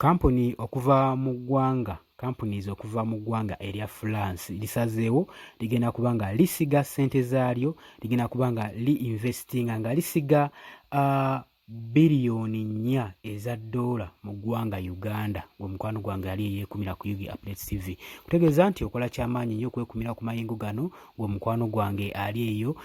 companies okuva mu ggwanga erya France lisazeewo ligenda kubanga lisiga ssente zaalyo, ligenda kubanga li-investinga nga lisiga biliyoni 4 eza dola mu ggwanga Uganda. Gwe mukwano gwange ali eyeekumira ku Yugi Updates TV. Kutegeeza nti okola kyamaanyi nnyo okwekumira ku mayengo gano. Gwe mukwano gwange ali eyo,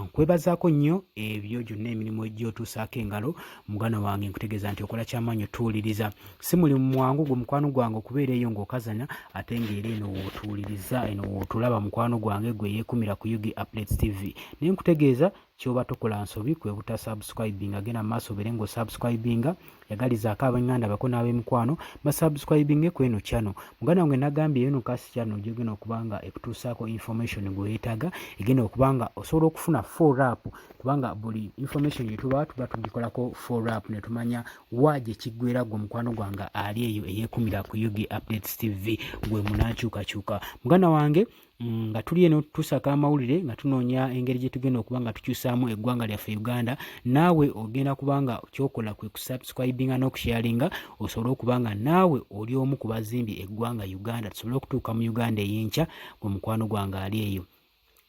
nkwebazaako nnyo ebyo gyonna emirimu egy'otuusaako engalo. Mugana wange nkutegeeza nti okola kyamaanyi otuwuliriza. Si mulimu mwangu gwe mukwano gwange okubeera eyo ng'okazanya ate ng'era eno w'otuwuliriza, eno w'otulaba mukwano gwange gwe yeekumira ku Yugi Updates TV. Naye nkutegeeza kyoba tokola nsobi kwe buta subscribing agenda maaso bere ngo subscribinga yagalizaako ab'enganda bako n'ab'emikwano basubscribinge ku eno channel. Muganda wange nagambye eno kasi channel gyogenda okubanga ekutuusaako information gwe weetaaga, egenda okubanga osobola okufuna follow up kubanga buli information tuba tugikolako follow up ne tumanya wa gye kiggweera gwe mukwano gwange ali eyo eyeekumira ku Yugi Updates TV gwe munaakyukakyuka. Muganda wange nga tuli eno tusaka amawulire nga tunoonya engeri gye tugenda okuba nga tukyusaamu eggwanga lyaffe Uganda. Naawe ogenda kubanga kyokola kwe kusubscribinga n'okusharinga osobole okuba nga naawe oli omu ku bazimbi eggwanga Uganda, tusobole okutuuka mu Uganda ey'enkya gwe mukwano gwange ali eyo.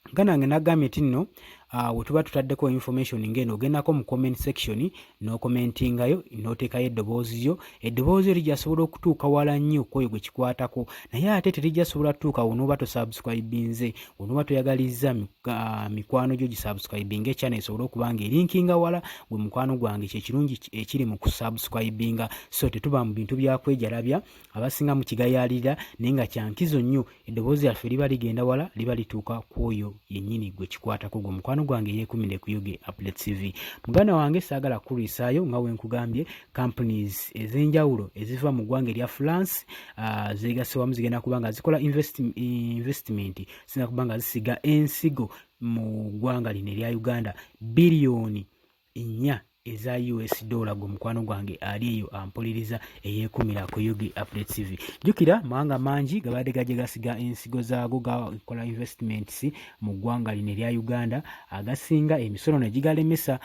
Muganda wange nagambye nti nno we tuba tutaddeko information ng'eno ogendako mu comment section n'okomentingayo n'oteekayo eddoboozi lyo. Eddoboozi eryo lijjasobola okutuuka wala nnyo kwoyo gwe kikwatako, naye ate terijjasobola kutuuka wonooba tosubscribinze, wonooba toyagalizza mikwano gyo gisubscribinga ekyana esobole okuba nga erinkinga wala gwe mukwano gwange. Kyekirungi ekiri mu kusubscribinga, so tetuba mu bintu byakwejalabya abasinga mu kigayaalira, naye nga kyankizo nnyo eddoboozi lyaffe liba ligenda wala, liba lituuka kwoyo yennyini gwe kikwatako gwe mukwano gwange yeekumire ku Yugi Updates TV. Muganda wange saagala kulisaayo nga wenkugambye companies ez'enjawulo eziva mu ggwanga erya France zeegasewamu zigenda kubanga zikola investment, zigenda kubanga zisiga ensigo mu ggwanga lino erya Uganda biliyoni 4 eza US dollar gwe mukwano gwange ali eyo ampuliriza eyeekumira ku Yugi Updates TV. Jjukira mawanga mangi gabadde gajje gasiga ensigo zaago gakola investments mu ggwanga lino erya Uganda, agasinga emisolo ne gigalemesa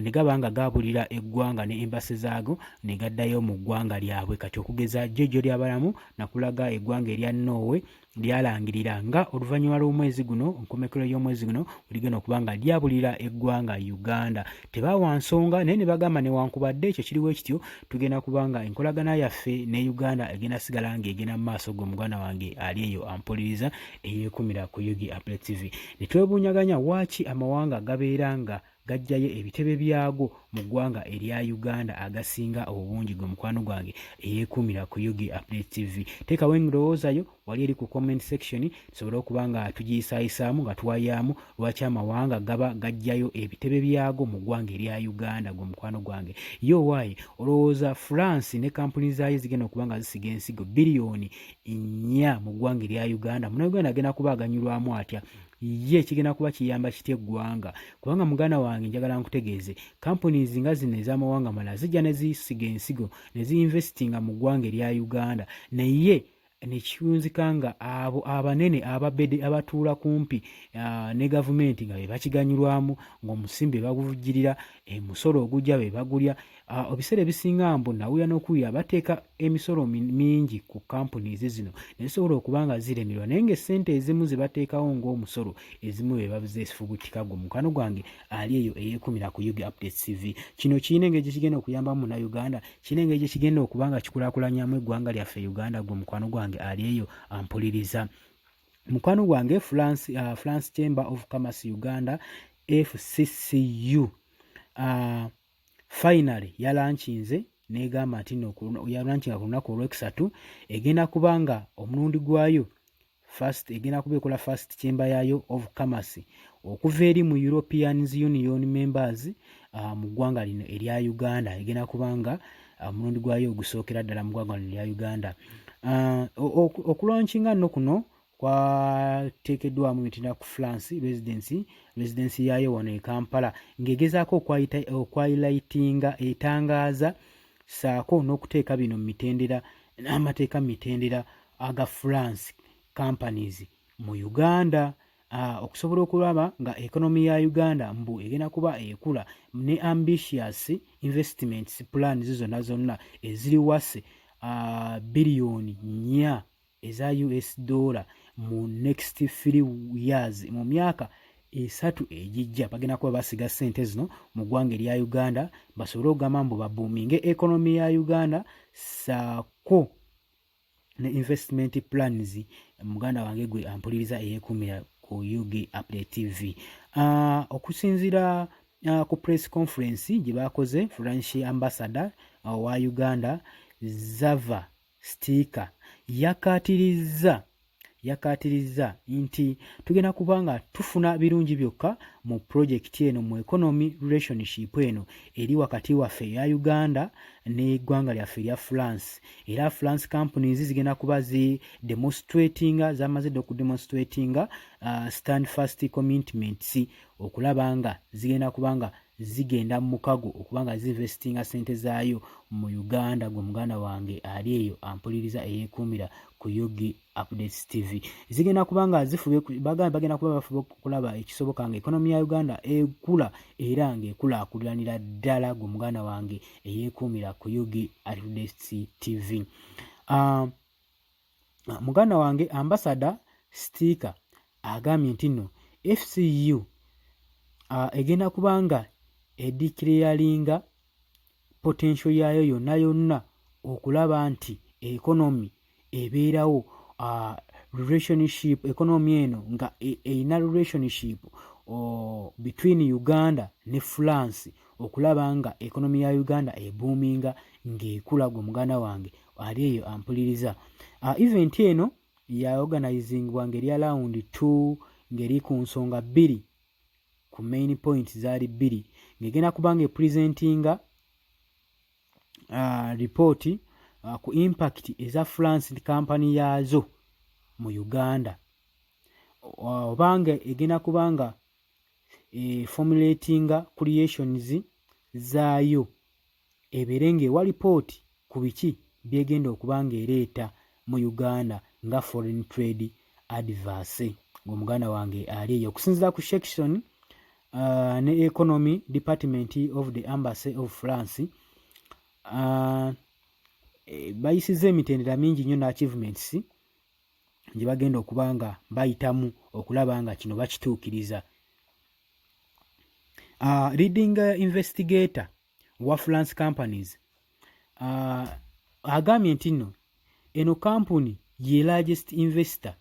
ne gaba nga gaabulira eggwanga ne embasi zaago ne gaddayo mu ggwanga lyabwe. Kati okugeza jjojjo ly'abalamu nakulaga eggwanga erya Norway lyalangirira nga oluvannyuma lw'omwezi guno, nkomekero y'omwezi guno, ligenda okuba nga lyabulira eggwanga Uganda. Tebaawa nsonga naye ne bagamba newankubadde ekyo kiriwo ekityo, tugenda kubanga enkolagana yaffe ne Uganda egenda sigala nga egenda mu maaso gwe muganda wange ali eyo ampuliriza eyeekumira ku Yugi Updates TV. Ne twebuunyaganya waaki amawanga gabeera nga gajjayo ebitebe byago mu ggwanga erya Uganda agasinga obungi gwe mukwano gwange eyeekumira ku Yugi Updates TV. Teekawo endowoozayo wali eri ku comment section tusobole okuba nga tugiyisaayisaamu nga tuwayaamu lwaki amawanga gaba gajjayo ebitebe byago mu ggwanga erya Uganda gwe mukwano gwange. Yo waayi olowooza France ne kampuni zaayo zigenda okuba nga zisiga ensigo biliyoni 4 mu ggwanga erya Uganda. Munnayuganda agenda kuba aganyulwamu atya? Ye kigenda kuba kiyamba kitya eggwanga? Kubanga muganda wange njagala nkutegeeze companies nga zino ez'amawanga malala zijja ne zisiga ensigo ne zi-investinga mu ggwanga erya Uganda, naye nekiyunzika nga abo abanene ababede abatuula kumpi ne gavumenti nga be bakiganyulwamu, ng'omusimbe baguvujjirira, emusolo ogujja be bagulya. Ebiseera ebisinga mbu nawulira n'okuwulira bateeka emisolo mingi ku companies zino nezisobola okuba nga ziremerwa, naye ng'essente ezimu ze bateekawo ng'omusolo ezimu be bazeesifubutika gwe mukwano gwange ali eyo eyeekumira ku Yugi Updates TV. Kino kirina engeri gye kigenda okuyambamu na Uganda, kirina engeri gye kigenda okuba nga kikulaakulanyamu eggwanga lyaffe Uganda gwe mukwano gwange ali eyo ampuliriza. Mukwano gwange France Chamber of Commerce Uganda FCCU finally yalanchinze negamba nti yalanchinga ku lunaku olw'ekusatu, egenda kubanga omulundi gwayo egenda kuba ekola first chamber yayo of commerce okuva eri mu European Union members mu ggwanga lino erya Uganda. Egenda kubanga omulundi gwayo ogusookera ddala mu ggwanga lino erya Uganda. Okulaunchinga nno kuno kwateekeddwamu mitenda ku France residency yayo wano e Kampala, ng'egezaako okwailayitinga etangaaza saako n'okuteeka bino mu mitendera n'amateeka mu mitendera aga France companies mu Uganda, okusobola okulaba nga economy ya Uganda mbu egenda kuba ekula ne ambitious investments plans zonna eziri wase biliyoni 4 eza US dollar mu next 3 years, mu myaka 3 ejijja bagenda kuba basiga ssente zino mu ggwanga erya Uganda basobole okugamba mbu babuuminge economy ya Uganda saako ne investment plans muganda wange gwe ampuliriza eyeekuumira ku UG Update TV. Okusinziira ku press conference gye baakoze, French ambassador wa Uganda Zava Stika yakatiriza nti tugenda kubanga tufuna birungi byokka mu project eno mu economy relationship eno eri wakati waffe ya Uganda n'eggwanga lyaffe erya France. Era France companies zigenda kuba zamaze okudemonstratinga stand fast commitments okulaba nga zigenda kubanga zigenda mu mukago okubanga zinvestinga sente zaayo mu Uganda. Gwe muganda wange ali eyo ampuliriza eyeekuumira ku UG Updates TV. Zigenda kubanga bagenda kuba bafube okulaba ekisoboka nga ekonomi ya Uganda ekula era ng'ekulaakulanira ddala. Gwe muganda wange eyeekuumira ku UG Updates TV. Muganda wange ambassador Stika agambye nti nno FCU egenda kubanga edeclaringa potential yayo yonna okulaba nti economy ebeerawo relationship economy eno nga erina relationship between Uganda ne France okulaba nga economy ya Uganda eboominga ng'ekula. Gwe muganda wange ali eyo ampuliriza. Event eno ya organizingwa ngeri ya round 2 ngeri ku nsonga 2 ku main points zaali 2 ngegenda kubanga presentinga report ku impact eza France company yazo mu Uganda, obanga egenda kubanga formulatinga creations zaayo eberenge wa report ku biki byegenda okubanga ereeta mu Uganda nga foreign trade adverse. Ng'omuganda wange ali eyo okusinziira ku section ne economy department of the embassy of France. Bayisiza emitendera mingi nnyo ne achievements gye bagenda okubanga bayitamu okulaba nga kino bakituukiriza. Leading investigator wa France companies agambye nti nno eno company ye largest investor.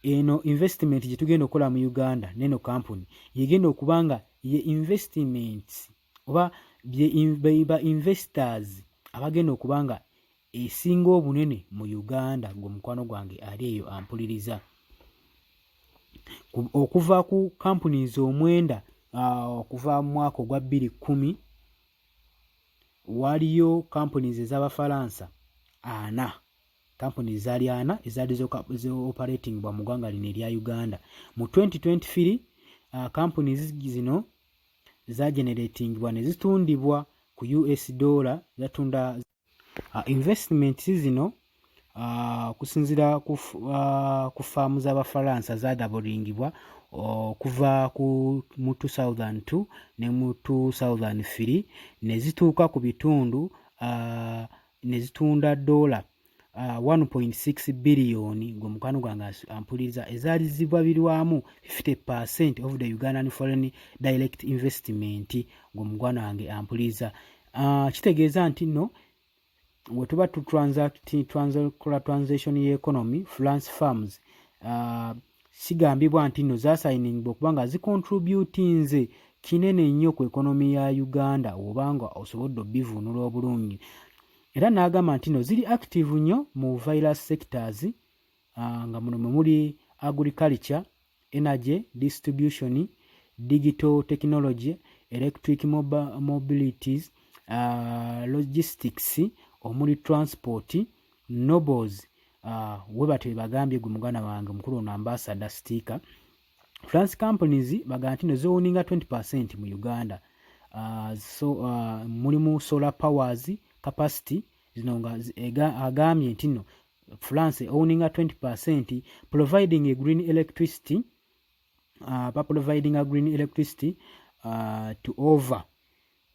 Eno investment gye tugenda okukola mu Uganda neno company yegenda okubanga ye investments oba ba investors abagenda okubanga esinga obunene mu Uganda. Gwe mukwano gwange ali eyo ampuliriza. Okuva ku companies omwenda okuva mu mwaka ogwa 2010 waliyo companies ez'Abafaransa 4 companies zaali 4 ezaali operating bwa mugwanga lino erya Uganda. Mu 2023 companies zino za generatingibwa ne zitundibwa ku US dollar zatunda investments zino kusinzira ku faamu z'Abafaransa zadabolingibwa okuva mu 2002 ne mu 2003 ne zituuka ku bitundu ne zitunda dola 1.6 biliyoni. Gwe mukwano gwange ampuliriza ezaali zibabirwamu 50% of the Ugandan foreign direct investment. Gwe mugwana wange ampuliriza. Kitegeeza nti nno we tuba transaction economy France firms sigambibwa nti nno zasayiningibwa okubanga zicontributinze kinene nnyo ku economy ya Uganda obanga osobodde obivuunula obulungi. Era n'agamba nti nno ziri active nnyo mu various sectors nga muno muli agriculture, energy, distribution, digital technology, electric mobilities, logistics, omuli transport, nobles. We batwe bagambye gwe muganda wange mukulu ono ambassador Stika. France companies bagamba nti no zowninga 20% mu Uganda. Mulimu solar powers capacity zino nga agambye nti no France owninga 20% providing a green electricity to over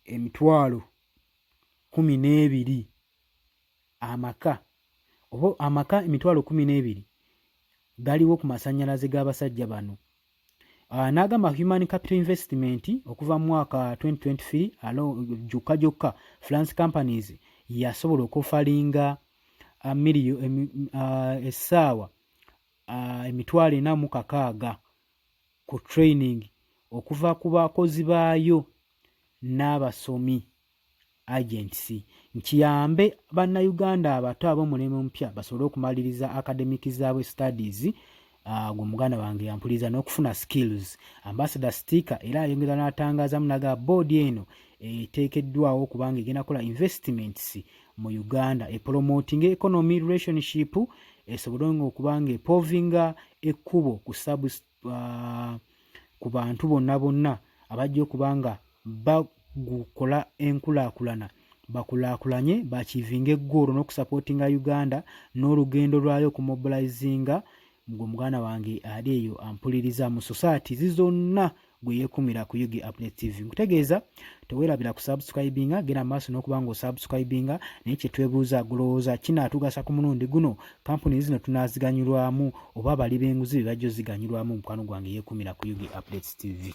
12,000 amaka oba amaka 12,000 galiwo ku masannyalaze g'abasajja bano. N'agamba Human Capital Investment okuva mu mwaka 2023 gyokka France Companies yasobola okufalinga essaawa 46,000 ku training okuva ku bakozi baayo n'abasomi agency, nkiyambe bannayuganda abato ab'omulembe omupya basobole okumaliriza academic zaabwe studies. Gwe muganda wange yampuliriza n'okufuna skills. Ambassador Sticker era ayongera n'atangaazamu naga board eno eteekeddwawo okubanga egenda kukola investments mu Uganda, promoting economy relationship, esobole okubanga epovinga ekkubo ku bantu bonna abajja okubanga bagukola enkulaakulana bakulaakulanye bakivinga eggoolo n'okusupportinga Uganda n'olugendo lwayo okumobilizinga. Gwe muganda wange ali eyo ampuliriza mu society zonna gwe yeekumira ku UG Update TV. Nkutegeeza teweerabira ku subscribinga, genda maaso n'okubanga osubscribinga, naye kye twebuuza gulowooza kinaatugasa ku mulundi guno, kampuni zino tunaaziganyulwamu oba bali b'enguzi be bajja oziganyulwamu? Mukwano gwange yeekumira ku UG Updates TV.